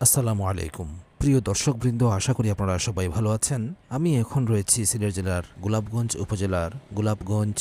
আসসালামু আলাইকুম প্রিয় দর্শকবৃন্দ, আশা করি আপনারা সবাই ভালো আছেন। আমি এখন রয়েছি সিলেট জেলার গোলাপগঞ্জ উপজেলার গোলাপগঞ্জ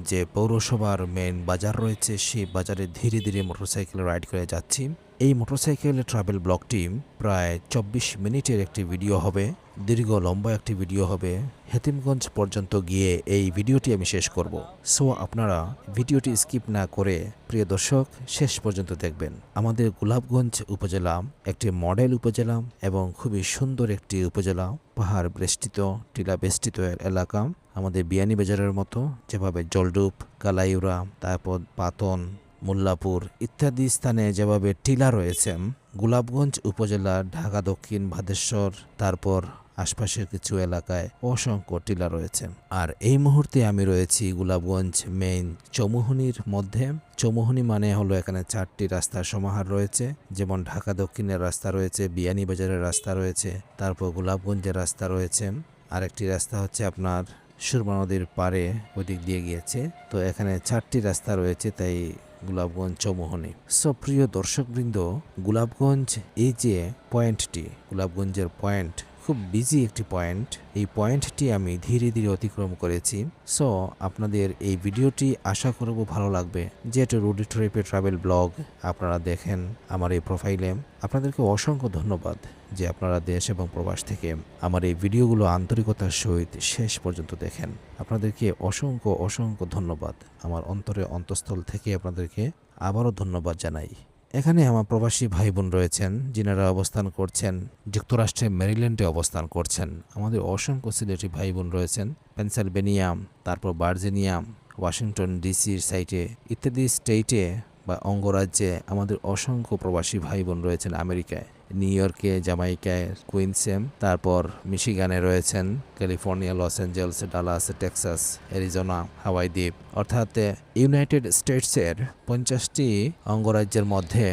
যে পৌরসভার মেইন বাজার রয়েছে, সেই বাজারে ধীরে ধীরে মোটরসাইকেল রাইড করে যাচ্ছি। এই মোটরসাইকেল ট্রাভেল ব্লগটি প্রায় ২৪ মিনিটের একটি ভিডিও হবে, দীর্ঘ লম্বা একটি ভিডিও হবে। হেতিমগঞ্জ পর্যন্ত গিয়ে এই ভিডিওটি আমি শেষ করব। সো আপনারা ভিডিওটি স্কিপ না করে প্রিয় দর্শক শেষ পর্যন্ত দেখবেন। আমাদের গোলাপগঞ্জ উপজেলা একটি মডেল উপজেলা এবং খুবই সুন্দর একটি উপজেলা, পাহাড় বেষ্টিত টিলা বেষ্টিত এলাকা। আমাদের বিয়ানীবাজারের মতো যেভাবে জলডুপ, কালাইউরা, তারপর পাতন, মোল্লাপুর ইত্যাদি স্থানে যেভাবে টিলা রয়েছে, গোলাপগঞ্জ উপজেলা ঢাকা দক্ষিণ, ভাদেশ্বর, তারপর আশপাশের কিছু এলাকায় অসংখ্য টিলা রয়েছে। আর এই মুহূর্তে আমি রয়েছি গোলাপগঞ্জ মেইন চৌমুহনীর মধ্যে। চৌমুহনী মানে হলো এখানে 4টি রাস্তার সমাহার রয়েছে, যেমন ঢাকা দক্ষিণের রাস্তা রয়েছে, বিয়ানীবাজারের রাস্তা রয়েছে, তারপর গোলাপগঞ্জের রাস্তা রয়েছে, আরেকটি রাস্তা হচ্ছে আপনার সুরমা নদীর পাড়ে ওদিক দিয়ে গিয়েছে। তো এখানে 4টি রাস্তা রয়েছে, তাই গোলাপগঞ্জ চৌমুহনী। সো প্রিয় দর্শকবৃন্দ, গোলাপগঞ্জ এই যে পয়েন্টটি, গোলাপগঞ্জের পয়েন্ট খুব বিজি একটি পয়েন্ট। এই পয়েন্টটি আমি ধীরে ধীরে অতিক্রম করেছি। সো আপনাদের এই ভিডিওটি আশা করব ভালো লাগবে। যেহেতু রোড ট্রিপে ট্রাভেল ব্লগ আপনারা দেখেন আমার এই প্রোফাইলে, আপনাদেরকে অসংখ্য ধন্যবাদ যে আপনারা দেশ এবং প্রবাস থেকে আমার এই ভিডিওগুলো আন্তরিকতার সহিত শেষ পর্যন্ত দেখেন। আপনাদেরকে অসংখ্য অসংখ্য ধন্যবাদ। আমার অন্তরে অন্তঃস্থল থেকে আপনাদেরকে আবারও ধন্যবাদ জানাই। এখানে আমার প্রবাসী ভাই বোন রয়েছেন, যিনারা অবস্থান করছেন যুক্তরাষ্ট্রের মেরিল্যান্ডে অবস্থান করছেন। আমাদের অসংখ্য সিলেটি ভাই বোন রয়েছেন পেনসিলভেনিয়া, তারপর ভার্জিনিয়া, ওয়াশিংটন ডিসির সাইটে ইত্যাদি স্টেটে বা অঙ্গরাজ্যে আমাদের অসংখ্য প্রবাসী ভাই বোন রয়েছেন। আমেরিকায়, নিউ ইয়র্কে, জামাইকায়, কুইন্সে, তারপর মিশিগানে রয়েছেন, California, Los Angeles, Dallas, Texas, Arizona, Hawaii দ্বীপ, অর্থাৎ ইউনাইটেড স্টেটসের 50টি অঙ্গরাজ্যের মধ্যে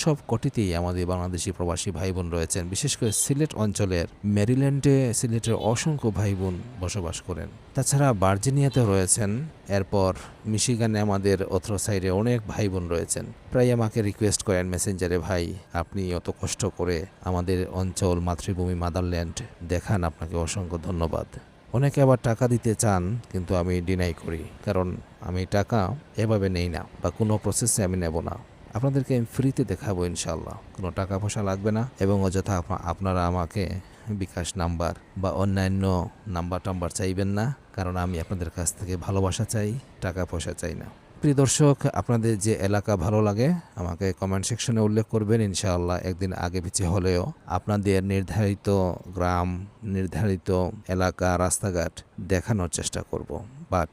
সব কটিতেই আমাদের বাংলাদেশি প্রবাসী ভাই বোন রয়েছেন। বিশেষ করে সিলেট অঞ্চলের মেরিল্যান্ডে সিলেটের অসংখ্য ভাই বোন বসবাস করেন। তাছাড়া ভার্জিনিয়াতে রয়েছেন, এরপর মিশিগানে আমাদের অত্র সাইডে অনেক ভাই বোন রয়েছেন। প্রায় আমাকে রিকোয়েস্ট করেন মেসেঞ্জারে, ভাই আপনি অত কষ্ট করে আমাদের অঞ্চল, মাতৃভূমি, মাদারল্যান্ড দেখান, আপনাকে অসংখ্য ধন্যবাদ। অনেকে আবার টাকা দিতে চান, কিন্তু আমি ডিনাই করি, কারণ আমি টাকা এভাবে নেই না বা কোনো প্রসেসে আমি নেব না। আপনাদেরকে আমি ফ্রিতে দেখাবো ইনশাল্লাহ, কোনো টাকা পয়সা লাগবে না। এবং অযথা আপনারা আমাকে বিকাশ নাম্বার বা অন্যান্য নাম্বার চাইবেন না, কারণ আমি আপনাদের কাছ থেকে ভালোবাসা চাই, টাকা পয়সা চাই না। প্রিয় দর্শক, আপনাদের যে এলাকা ভালো লাগে আমাকে কমেন্ট সেকশনে উল্লেখ করবেন। ইনশাআল্লাহ একদিন আগে পিছিয়ে হলেও আপনাদের নির্ধারিত গ্রাম, নির্ধারিত এলাকা, রাস্তাঘাট দেখানোর চেষ্টা করব। বাট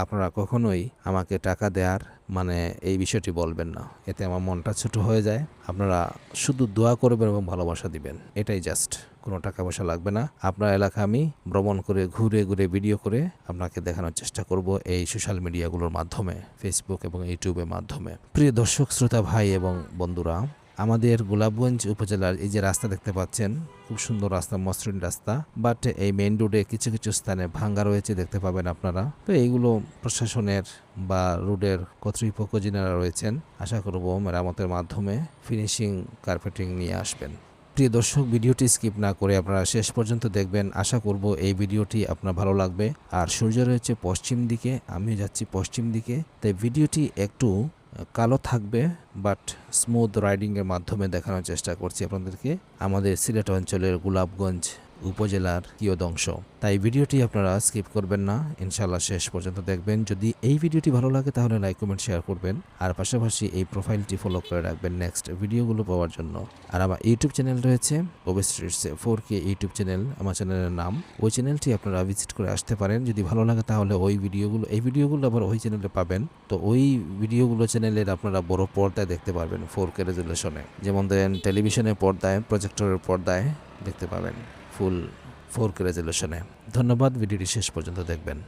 আপনারা কখনোই আমাকে টাকা দেওয়ার মানে এই বিষয়টি বলবেন না, এতে আমার মনটা ছোট হয়ে যায়। আপনারা শুধু দোয়া করবেন এবং ভালোবাসা দিবেন, এটাই জাস্ট। কোনো টাকা পয়সা লাগবে না। আপনার এলাকা আমি ভ্রমণ করে ঘুরে ঘুরে ভিডিও করে আপনাকে দেখানোর চেষ্টা করব এই সোশ্যাল মিডিয়াগুলোর মাধ্যমে, ফেসবুক এবং ইউটিউবের মাধ্যমে। প্রিয় দর্শক শ্রোতা ভাই এবং বন্ধুরা, আমাদের গোলাপগঞ্জ উপজেলার এই যে রাস্তা দেখতে পাচ্ছেন, খুব সুন্দর রাস্তা, মসৃণ রাস্তা, বাট এই মেইন রোডে কিছু কিছু স্থানে ভাঙ্গা রয়েছে, দেখতে পাবেন আপনারা। তো এইগুলো প্রশাসনের বা রোডের কর্তৃপক্ষ যিনারা রয়েছেন, আশা করব মেরামতের মাধ্যমে ফিনিশিং কার্পেটিং নিয়ে আসবেন। প্রিয় দর্শক, ভিডিওটি স্কিপ না করে আপনারা শেষ পর্যন্ত দেখবেন। আশা করব এই ভিডিওটি আপনার ভালো লাগবে। আর সূর্য রয়েছে পশ্চিম দিকে, আমি যাচ্ছি পশ্চিম দিকে, তাই ভিডিওটি একটু কালো থাকবে, বাট স্মুথ রাইডিংয়ের মাধ্যমে দেখানোর চেষ্টা করছি আপনাদেরকে আমাদের সিলেট অঞ্চলের গোলাপগঞ্জ উপজেলার কিয়দংশ। তাই ভিডিওটি আপনারা স্কিপ করবেন না, ইনশাআল্লাহ শেষ পর্যন্ত দেখবেন। যদি এই ভিডিওটি ভালো লাগে তাহলে লাইক, কমেন্ট, শেয়ার করবেন। আর পাশাপাশি এই প্রোফাইলটি ফলো করে রাখবেন নেক্সট ভিডিওগুলো পাওয়ার জন্য। আর আমার ইউটিউব চ্যানেল রয়েছে POV 4K ইউটিউব চ্যানেল, আমার চ্যানেলের নাম। ওই চ্যানেলটি আপনারা ভিজিট করে আসতে পারেন। যদি ভালো লাগে তাহলে এই ভিডিওগুলো আবার ওই চ্যানেলে পাবেন। তো ওই ভিডিওগুলো চ্যানেলের আপনারা বড় পর্দায় দেখতে পারবেন 4K রেজুলেশনে, যেমন ধরেন টেলিভিশনের পর্দায়, প্রজেক্টরের পর্দায় দেখতে পাবেন ফুল 4K রেজুলেশনে। ধন্যবাদ, ভিডিওটি শেষ পর্যন্ত দেখবেন।